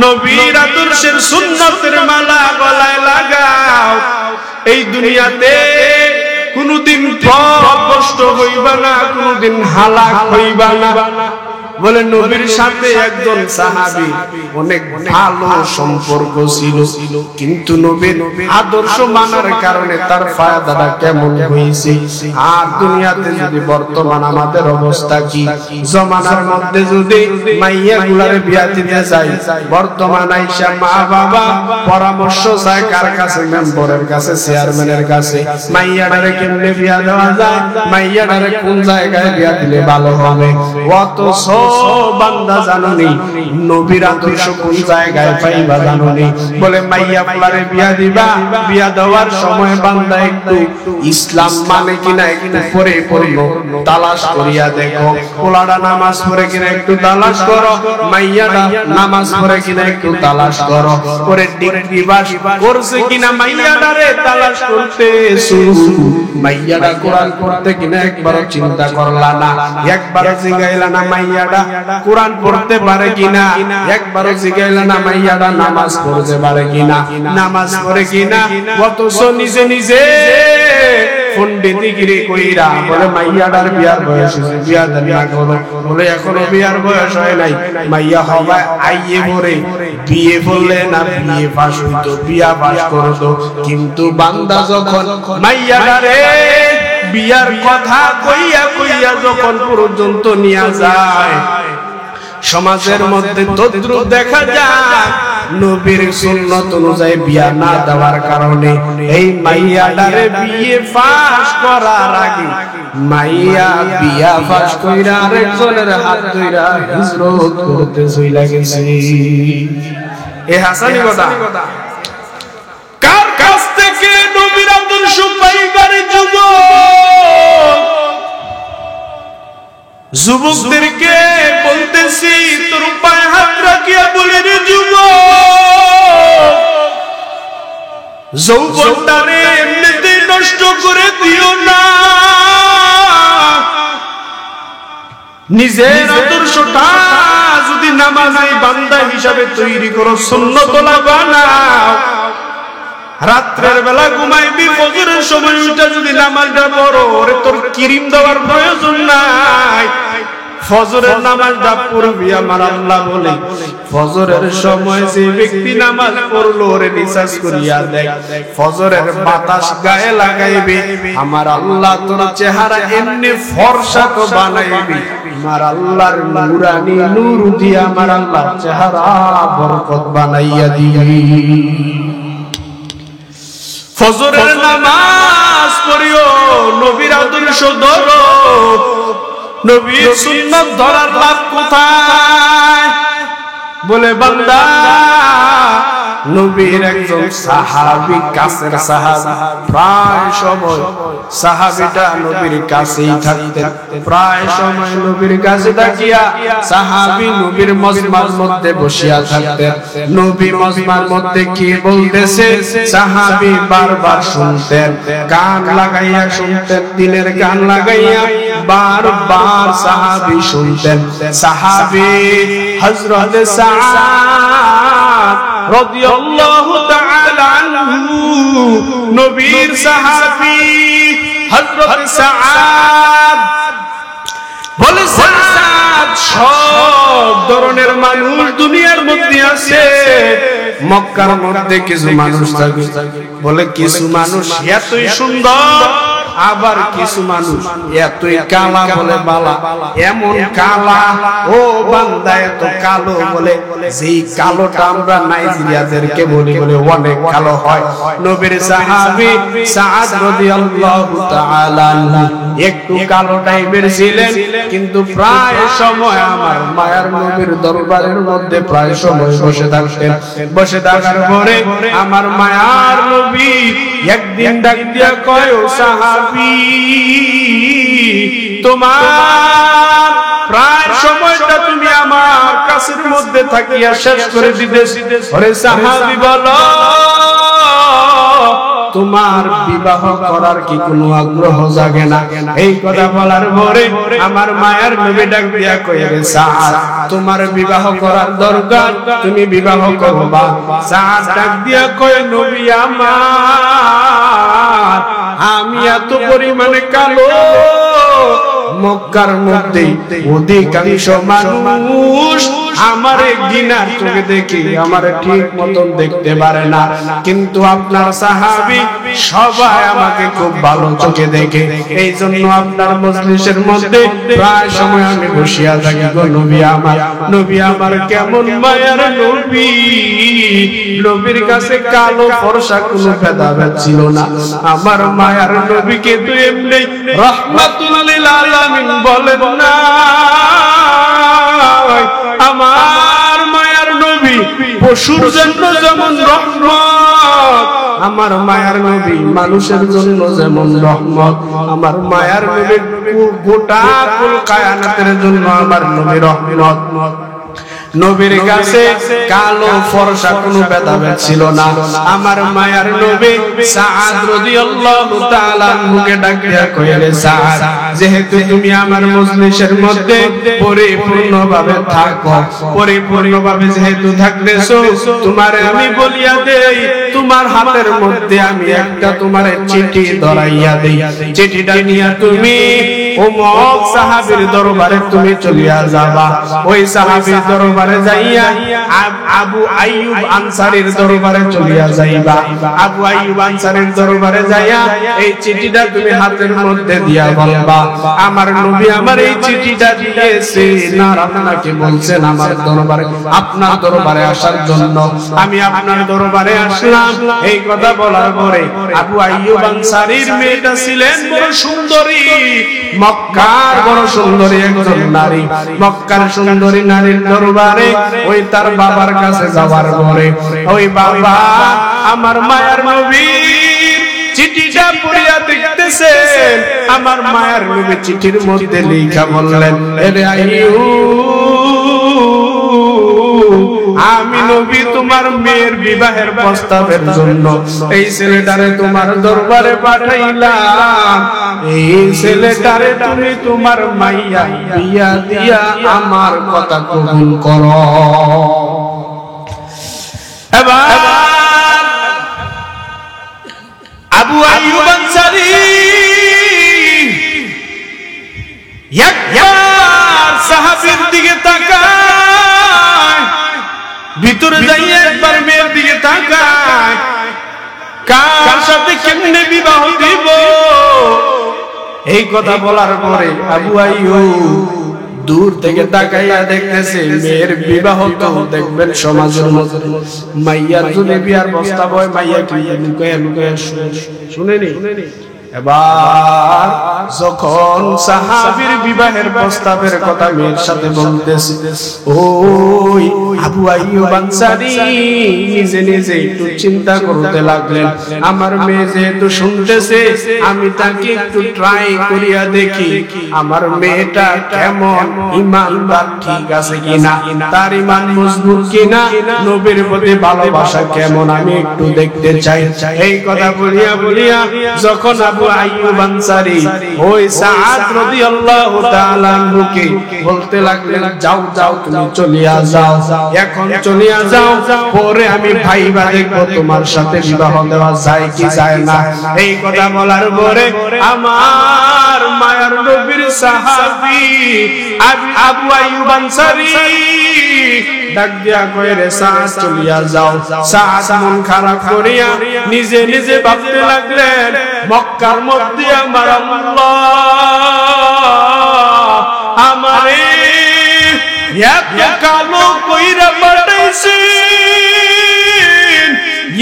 নবীর আদর্শের সুন্নতের মালা গলায় লাগাও, এই দুনিয়াতে কোনদিন পথভ্রষ্ট হইবা না, কোনদিন হালাক হইবা না। বলে নবীর সাথে একজন সাহাবী অনেক ভালো সম্পর্ক ছিল, কিন্তু নবীর আদর্শ মানার কারণে তার ফায়দাটা কেমন হয়েছে। আর দুনিয়াতে যদি বর্তমান আমাদের অবস্থা কি, জমানার মধ্যে যদি মাইয়া গুলারে বিয়া দিতে যাই, বর্তমান আইসা মা বাবা পরামর্শ চায় কার কাছে? মেম্বরের কাছে, চেয়ারম্যানের কাছে। মাইয়াটারে কেমনে বিয়া দেওয়া যায়, মাইয়াটারে কোন জায়গায় বিয়া দিলে ভালো হবে। অথচ বান্দা জানোনি নবীর আদর্শ কোন জায়গায় পাইবা জানোনি? বলে মাইয়া ফুলারে বিয়া দিবা, বিয়া দেওয়ার সময় বান্দা একটু ইসলাম মানে কিনা একটু পরে পড়লো তালাশ করিয়া দেখো, পোলাটা নামাজ পড়ে কিনা একটু তালাশ করো, মাইয়াটা নামাজ পড়ে কিনা একটু তালাশ করো, পরে ডিগ্রি পাস করছে কিনা মাইয়াটারে তালাশ করতে মাইয়াটা কোরআন পড়তে কিনা একবার চিন্তা করলা না, একবার জিগাইলা না মাইয়াটা কোরআন পড়তে পারে কিনা, একবারও জিজ্ঞাসা না মাইয়াটা নামাজ পড়তে পারে কিনা, নামাজ পড়ে কিনা, অথচ নিজে নিজে পণ্ডিতগিরি কইরা বলে মাইয়াটার বিয়ার বয়স হয়েছে, বিয়া দেন না করো, বলে এখনো বিয়ার বয়স হয় নাই, মাইয়া হবে আইয়ে পড়ে, বিয়ে বললে না বিয়ে পাস হইতো, বিয়া পাস করতো, কিন্তু বান্দা যখন মাইয়াটারে বিয়ার কথা কইয়া কইয়া যখন পর্যন্ত নিয়ে যায়, সমাজের মধ্যে তদ্রুপ দেখা যায় নবীর সুন্নাত অনুযায়ী বিয়া না দেওয়ার কারণে এই মাইয়াটারে বিয়ে ফাঁস করার আগে মাইয়া বিয়া ফাঁস কইরা আরেকজনের হাত ধইরা হিজরত করতে চইলা গেছে। এ হাসানি কথা কার কাছ থেকে নবীর আদর্শ পাইবার যুবকদেরকে বলতেছি, তোর পায়ে হাত রাখিয়া বলে রে যুবক, যৌবনটারে এমনিতেই নষ্ট করে দিও না, নিজের আদর্শটা যদি নামাজি বান্দা হিসাবে তৈরি করো, সুন্নতলা বানাও, রাত্রের বেলা ঘুমাইবি, ফজরের সময় উঠে যদি নামাজটা পড়ো, ওরে তোর ক্রিম দেওয়ার প্রয়োজন নাই, ফজরের নামাজটা পড়বি। আমার আল্লাহ বলে ফজরের সময় যে ব্যক্তি নামাজ পড়লো ওরে রিসার্চ করিয়া দেখ, ফজরের বাতাস গায়ে লাগাইবে, আমার আল্লাহ তোর চেহারা এমনি ফর্সা তো বানাইবে, আমার আল্লাহর নূরানি নূর দিয়ে আমার আল্লাহ চেহারা বরকত বানাইয়া দিবি। ফজরের নামাজ পড়িও, নবীর আদর্শ ধরো, নবীর সুন্নাত ধরার লাভ কোথায়? বলে বান্দা নবীর একজন সাহাবী, কাছের সাহাবী, প্রায় সময় সাহাবীটা নবীর কাছেই থাকতেন, প্রায় সময় নবীর কাছে থাকিয়া সাহাবী নবীর মজমার মধ্যে বসিয়া থাকতেন, নবী মজমার মধ্যে কি বলতেছে সাহাবী বারবার শুনতেন, কান লাগাইয়া শুনতেন, দিলের কান লাগাইয়া বারবার সাহাবী শুনতেন। সাহাবী হযরত সাদ রাদিয়াল্লাহু তাআলা আনহু, নবীর সাহাবী হযরত সাদ, বলে সাদ সব ধরনের মানুষ দুনিয়ার মধ্যে আছে, মক্কার মধ্যে কিছু মানুষ থাকে, বলে কিছু মানুষ এতই সুন্দর, আবার কিছু মানুষ এতই কালা, বলে বালা, এমন কালা ও বান্দা এত কালো, বলে যেই কালোটা আমরা নাইজেরিয়াদেরকে বলি, বলে অনেক কালো হয়। নবীর সাহাবী সাদ রাদিয়াল্লাহু তাআলা আনহু একটু কালো টাইপের ছিলেন, কিন্তু প্রায় সময় আমার মায়ার নবীর দরবারের মধ্যে প্রায় সময় বসে থাকতেন। বসে থাকার পরে আমার মায়ার নবী একদিন ডাক দিয়া কয়, ও সাহাবী, তোমার প্রায় সময়টা তুমি আমার কাছের মধ্যে থাকিয়া শেষ করে দিতেছি, ওরে সাহাবী বলো তোমার বিবাহ করার কি কোনো আগ্রহ জাগে না? এই কথা বলার পরে আমার মায়ের নবী ডাক দিয়া কয়, রে সাদ, তোমার বিবাহ করার দরকার, তুমি বিবাহ করবা। সাদ ডাক দিয়া কয়, নবী আমার, আমি এত পরিমাণে কালো, মক্কার মধ্যে অধিকাংশ মানুষ আমারে ঘৃণার চোখে দেখে আমারে ঠিক মতন দেখতে পারে না, কিন্তু আপনার সাহাবী সবাই আমাকে খুব ভালো চোখে দেখে, এই জন্য আপনার মজলিসের মধ্যে প্রায় সময় আমি বসিয়া থাকি গো নবী আমার। নবী আমার কেমন মায়ার নবী, নবীর কাছে কালো ফর্সা কোনো ভেদাভেদ ছিল না। আমার মায়ার নবীকে তো এমনি রাহমাতুল লিল আলামিন বলেন না। আমার মায়ার নবী পশুর জন্য যেমন রহমত, আমার মায়ার নবী মানুষের জন্য যেমন রহমত। আমার মায়ার নবী গোটা কুল কায়নাতের জন্য আমার নবী রহমত। নবীর কাছে কালো ফর্সা কোনো ভেদাভেদ ছিল না। আমার মায়ার নবী সাদ রাদিয়াল্লাহু তাআলা মুখে ডাক দিয়া কইলে, সাদ, যেহেতু তুমি আমার মজলিসের মধ্যে পরিপূর্ণভাবে থাকো, পরিপূর্ণভাবে যেহেতু থাকতেছো, তোমারে আমি বলিয়া দেই, তোমার হাতের মধ্যে আমি একটা তোমার চিঠি ধরাইয়া দেই। চিঠিটা নিয়ে তুমি অমুক সাহাবীর দরবারে তুমি চলিয়া যাবা। ওই সাহাবীর দরবারে যাইয়া আবু আইয়ুব আনসারীর দরবারে চলিয়া যাইবা। আবু আইয়ুব আনসারীর দরবারে যাইয়া এই চিঠিটা তুমি হাতের মধ্যে দিয়া বলবা, আমার নবী আমার এই চিঠিটা দিয়েছে, না আপনাকে বলছেন আমার দরবারে, আপনার দরবারে আসার জন্য। আমি আপনার দরবারে আসলাম। এই কথা বলার পরে আবু আইয়ুব আনসারীর মেয়েটা ছিলেন বড় সুন্দরী, মক্কার বড় সুন্দরী একজন নারী। মক্কার সুন্দরী নারীর দরবারে ওই তার বাবার কাছে যাওয়ার পরে ওই বাবা আমার মায়ার নবীর চিঠিটা পড়িয়া দেখতেছে। আমার মায়ার নবী চিঠির মধ্যে লেখা বললেন, এরে আইয়ুব, আমি নবী তোমার মেয়ের বিবাহের প্রস্তাবের জন্য এই ছেলেটারে তোমার দরবারে পাঠাইলাম। এই ছেলেটারে তুমি তোমার মাইয়া বিয়া দিয়া আমার কথা কবুল করো। এবার আবু আইয়ুব আনসারী একবার সাহাবীর দিকে তাকায়, ভিতরে যাইয়া একবার মেয়ের দিকে তাকায়, কার সাথে কেমনে বিবাহ দিব। এই কথা বলার পরে আবু আইয়ুব দূর থেকে তাকাইয়া দেখতেছে মেয়ের বিবাহ। তো দেখবেন সমাজের মধ্যে মাইয়ার যদি বিয়ার প্রস্তাব হয়, মাইয়া কি লুকাইয়া লুকাইয়া শুনেনি। এবার যখন সাহাবীর বিবাহের প্রস্তাবের কথা মেয়ের সাথে বলতেছে, ওই আবু আইয়ুব আনসারী নিজে নিজে একটু চিন্তা করতে লাগলেন, আমার মেয়ে যেহেতু শুনতেছে, আমি তাকে একটু ট্রাই করিয়া দেখি আমার মেয়েটা কেমন, ঈমানদার ঠিক আছে কিনা, তার ঈমান মজবুত কিনা, নবীর প্রতি ভালোবাসা কেমন, আমি একটু দেখতে চাই। এই কথা বলিয়া বলিয়া যখন আবু আইয়ুব আনসারী ওই সাদ রাদিয়াল্লাহু তাআলা আনহুকে বলতে লাগলেন, যাও যাও তুমি চলিয়া যাও, এখন চলিয়া যাও, পরে আমি ভাইবা দেখবো তোমার সাথে বিবাহ দেওয়া যায় কি যায় না। এই কথা বলার পরে আমার মায়ার নবীর সাহাবী আবু আইয়ুব আনসারী ডাক দিয়া কয়, রে সাদ চলিয়া যাও। সাদ মন খারাপ করিয়া নিজে নিজে ভাবতে লাগলেন, মক্কার মধ্যে আমার আল্লাহ আমারে এত কালো কইরা পাঠাইছেন,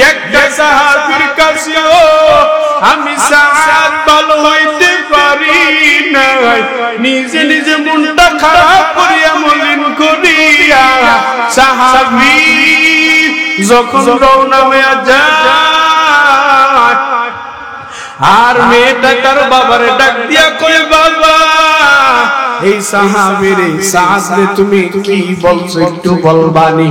একটা সাহাবীর কাছেও আমি সাদ ভালো হইতে পারি না। নিজে নিজে মনটা খারাপ করিয়া মলিন করিয়া সাহাবী যখন রওনা হইয়া যায়, আর মেয়েটা তার বাবারে ডাক দিয়া কয়, বাবা এই সাহাবীর সাজে তুমি কি বলছো একটু বলবানি।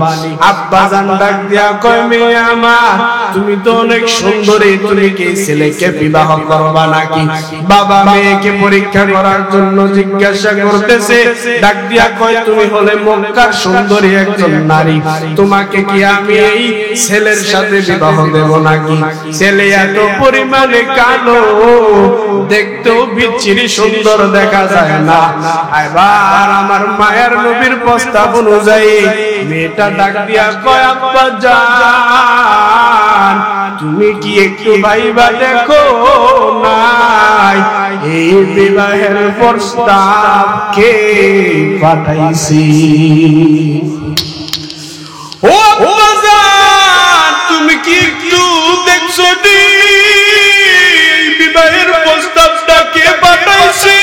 আব্বা জান ডাক দিয়া কয়, মেয়ে আমার তুমি তো অনেক সুন্দরী, তুমি কি ছেলেকে বিবাহ করবা নাকি? বাবা মেয়েকে পরীক্ষা করার জন্য জিজ্ঞাসা করতেছে, ডাক দিয়া কয়, তুমি হলে মক্কার সুন্দরী একজন নারী, তোমাকে কি আমি এই ছেলের সাথে বিবাহ দেব নাকি? ছেলে এত পরিমাণে কালো, দেখতেও বিচ্ছিরি সুন্দর দেখা যায় না। এবার আমার মায়ের নবীর প্রস্তাব অনুযায়ী মেয়েটা ডাক দিয়া কয়, আব্বা জান তুমি কি একটু ভাইবা দেখো নাই এই বিবাহের প্রস্তাব কে পাঠাইছি? ও আব্বা জান তুমি কি একটু দেখছো বিবাহের প্রস্তাবটা কে পাঠাইছে?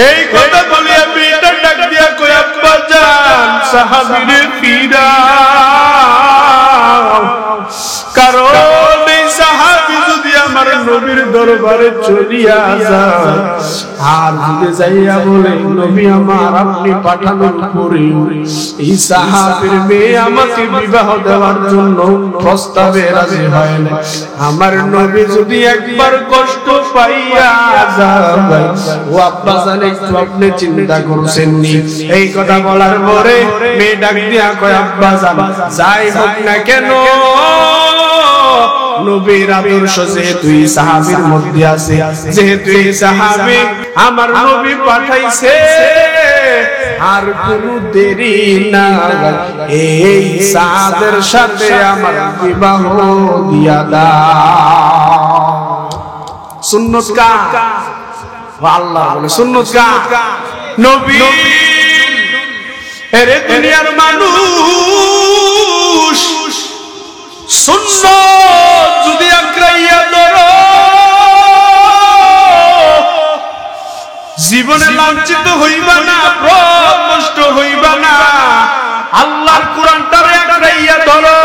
এই কথা বলিয়া মেয়েটা ডাক দিয়া কয়, আব্বা জান সাহাবীরে ফিরাও, কারণ এই সাহাবী যদি আমার নবীর দরবারে চলিয়া যায় আর যদি যাইয়া বলে নবী আমার আপনি পাঠানোর পরে এই সাহাবীর মেয়ে আমাকে বিবাহ দেওয়ার জন্য প্রস্তাবে রাজি হয় না, আমার নবী যদি একবার কষ্ট পাইয়া যায় ও আব্বা জান একটু আপনি চিন্তা করছেন নি? এই কথা বলার পরে মেয়ে ডাক দিয়া কয় আব্বা জান যাই হোক না কেন নবীর আদর্শ যেহেতু এই সাহাবীর মধ্যে আছে, যেহেতু এই সাহাবী আমার নবী পাঠাইছে আর কোনো দেরি না এই সাদের সাথে আমার বিবাহ দিয়া দাও। সুন্নত কা আল্লাহ বলে সুন্নত কা নবী এরে দুনিয়ার মানুষ সুন্নত যদি আঁকড়াইয়া ধরো জীবনে লাঞ্ছিত হইবা না, নষ্ট হইবা না। আল্লাহর কোরআনটারে আঁকড়াইয়া ধরো,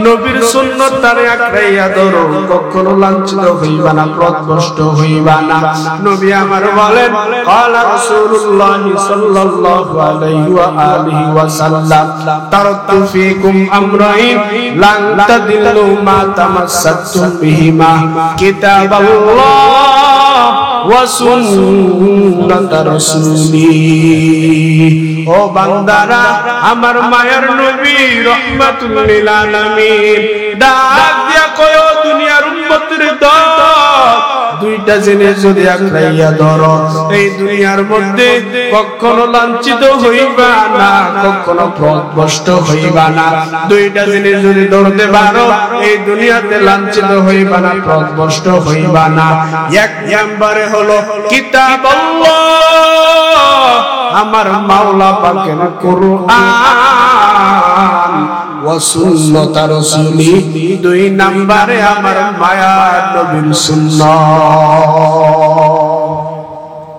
নবীর সুন্নতটারে আঁকড়াইয়া ধরো, কখনো লাঞ্ছিত হইবা না, নষ্ট হইবা না। নবী আমার বলেন ক্বালা রাসূলুল্লাহ সাল্লাল্লাহু আলাইহি ওয়া আলিহি ওয়া সাল্লাম তারাকতু ফীকুম আমরাইন লান তাদিল্লু মা তামাসসাকতুম বিহিমা কিতাবাল্লাহ ওয়া সুন্নাত রাসূলি। ও বান্দারা আমার মায়ার নবী রাহমাতুল লিল আলামিন ডাক দিয়া কয় দুনিয়ার উম্মতের দল দুইটা জিনিস যদি আঁকড়াইয়া ধরো এই দুনিয়ার মধ্যে কখনো লাঞ্ছিত হইবা না, কখনো পথভ্রষ্ট হইবা না। দুইটা জিনিস যদি ধরতে পারো এই দুনিয়াতে লাঞ্ছিত হইবা না, পথভ্রষ্ট হইবা না। এক নম্বরে হলো কিতাবুল্লাহ আমার মাওলা পাকের কোরআন ওয়া সুন্নাত রাসূলি, দুই নম্বরে আমার মায়ার নবীর সুন্নাত।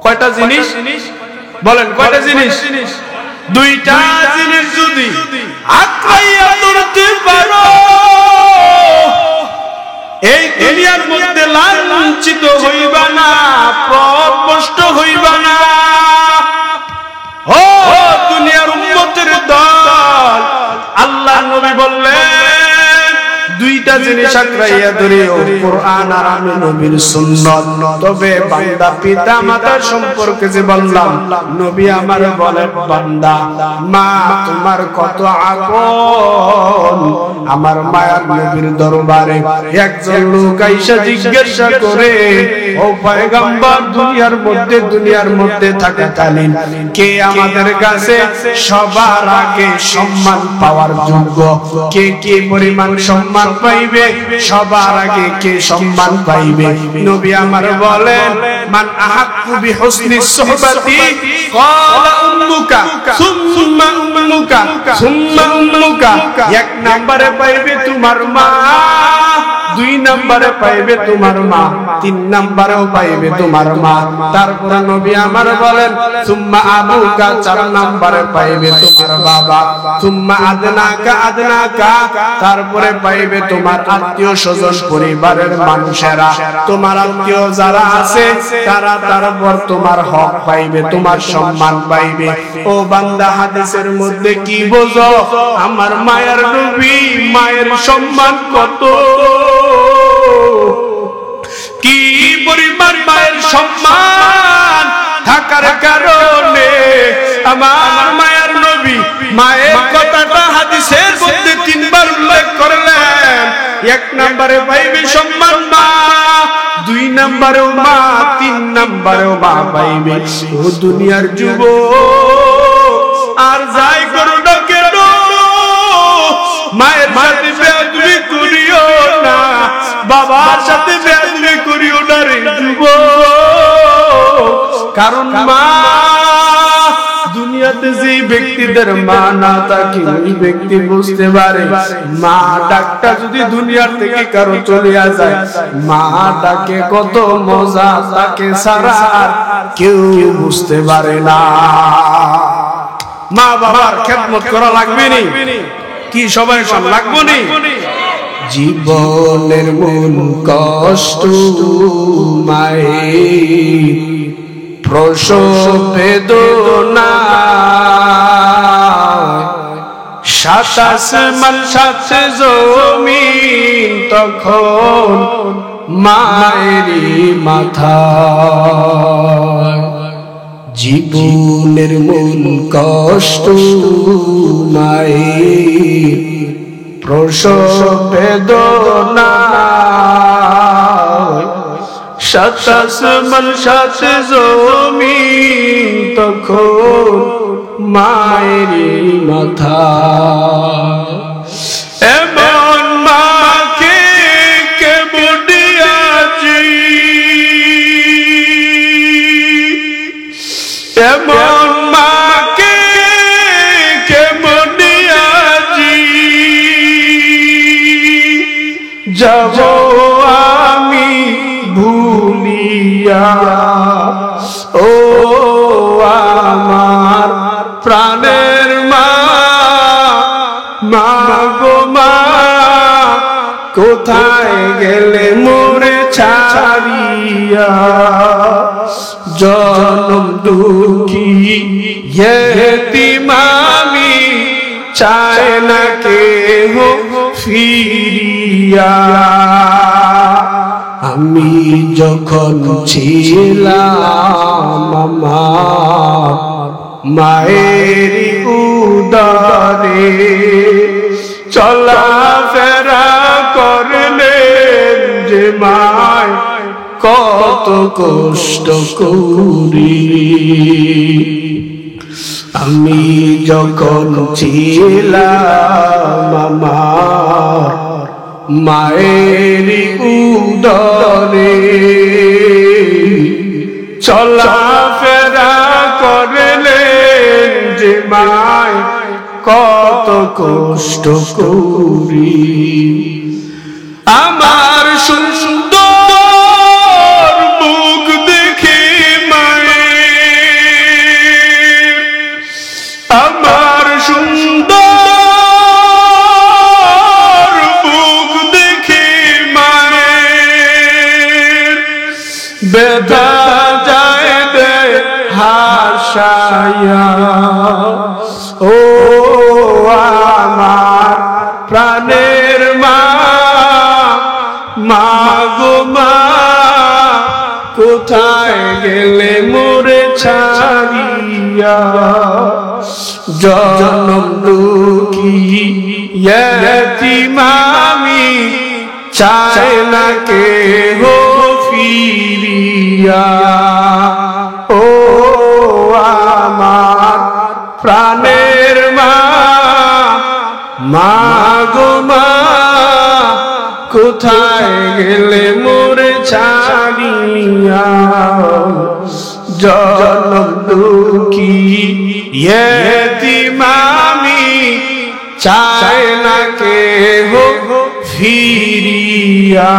কয়টা জিনিস বলেন, কয়টা জিনিস? দুইটা জিনিস যদি আঁকড়াইয়া ধরতে পারো এই দুনিয়ার মধ্যে লাঞ্ছিত হইবা না, পথভ্রষ্ট হইবা না। ও দুনিয়ার উম্মতের দল আল্লাহ নবী বললেন দুইটা জিনিস আঁকড়াইয়া ধরিও, কোরআন আর আমি নবীর সুন্নাত। তবে বান্দা পিতা মাতার সম্পর্কে যে বললাম, নবী আমার বলেন বান্দা মা তোমার কত আপন। আমার মায়ার নবীর দরবারে একজন লোক আইসা জিজ্ঞাসা করে ও পয়গম্বর দুনিয়ার মধ্যে থাকাকালীন কে আমাদের কাছে সবার আগে সম্মান পাওয়ার যোগ্য, কে কে পরিমাণ সম্মান পাইবে, সবার আগে কে সম্মান পাইবে? নবী আমার বলেন মান আহাক্কু বিহুসনি সুহবাতি ক্বালা উম্মুকা সুম্মা উম্মুকা সুম্মা উম্মুকা। এক নম্বরে পাইবে তোমার মা, দুই নম্বরে পাইবে তোমার মা, তিন নম্বরেও পাইবে তোমার মা। তারপরে নবী আমার বলেন সুম্মা আবুকা, চার নম্বরে পাইবে তোমার বাবা। সুম্মা আদনাকা আদনাকা, তারপরে পাইবে তোমার আত্মীয় স্বজন পরিবারের মানুষেরা, তোমার আত্মীয় যারা আছে তারা তারপর তোমার হক পাইবে, তোমার সম্মান পাইবে। ও বান্দা হাদিসের মধ্যে কি বোঝো? আমার মায়ের নবী মায়ের সম্মান কত, কি পরিমাণ মায়ের সম্মান থাকার কারণে আমার মায়ের নবী মায়ের কথাটা হাদিসের মধ্যে তিনবার উল্লেখ করলেন। এক নম্বরে পাইবে সম্মান মা, দুই নম্বরেও মা, তিন নম্বরেও মা পাইবে। ও দুনিয়ার যুবক আর যাই করো না কেন মায়ের সাথে বেয়াদবি করিও না, বাবার সাথে বেয়াদবি করিও না রে যুবক। কারণ মা দুনিয়াতে যে ব্যক্তিদের মা না থাকে ওই ব্যক্তি বুঝতে পারে মা ডাকটা যদি দুনিয়ার থেকে কারো চলিয়া যায় মা ডাকে কত মজা, তাকে ছাড়া কেউ বুঝতে পারে না। মা বাবার খেদমত করা লাগবে নি? কি সবাই সব লাগবে নি? জীবনের মূল কষ্ট মায়ের প্রসব বেদনা সাত আসমান সাত জমিন তখন মায়েরই মাথা জীবনের মূল কষ্ট মায়ের প্রসব বেদনা সাত আসমান সাত জমিন তখন মায়েরই মাথা এমন মাকে কেমন দিয়াছি এমন মাকে কেমন দিয়াছি যাব আমি ভুলিয়া ও আমার প্রাণের মা মা গো মা কোথায় গেলে মোরে ছাড়িয়া জনম দুঃখী ইয়েতিম আমি চাই না কেহ ফিরিয়া আমি যখন ছিলাম আমার মায়ের উদরে চলাফেরা করলেন যে মায় কত কষ্ট করি আমি যখন ছিলাম আমার মায়ের উদরে চলাফেরা করলেন যে মায় কত কষ্ট করি আমার সুন্দর মুখ দেখে মায়ের আমার সুন্দর মুখ দেখে মায়ের বেদা যায় দে হাসায়া ও আমার প্রাণের মা মা গো মা কোথায় গেলে মোরে ছাড়িয়া জনম দুঃখী ইয়েতিম আমি চাই না কেহ ফিরিয়া ও আমার প্রাণের মা মা গো মা কোথায় গেলে মোরে ছাড়িয়া জনম দুঃখী ইয়েতিম আমি চাই না কেহ ফিরিয়া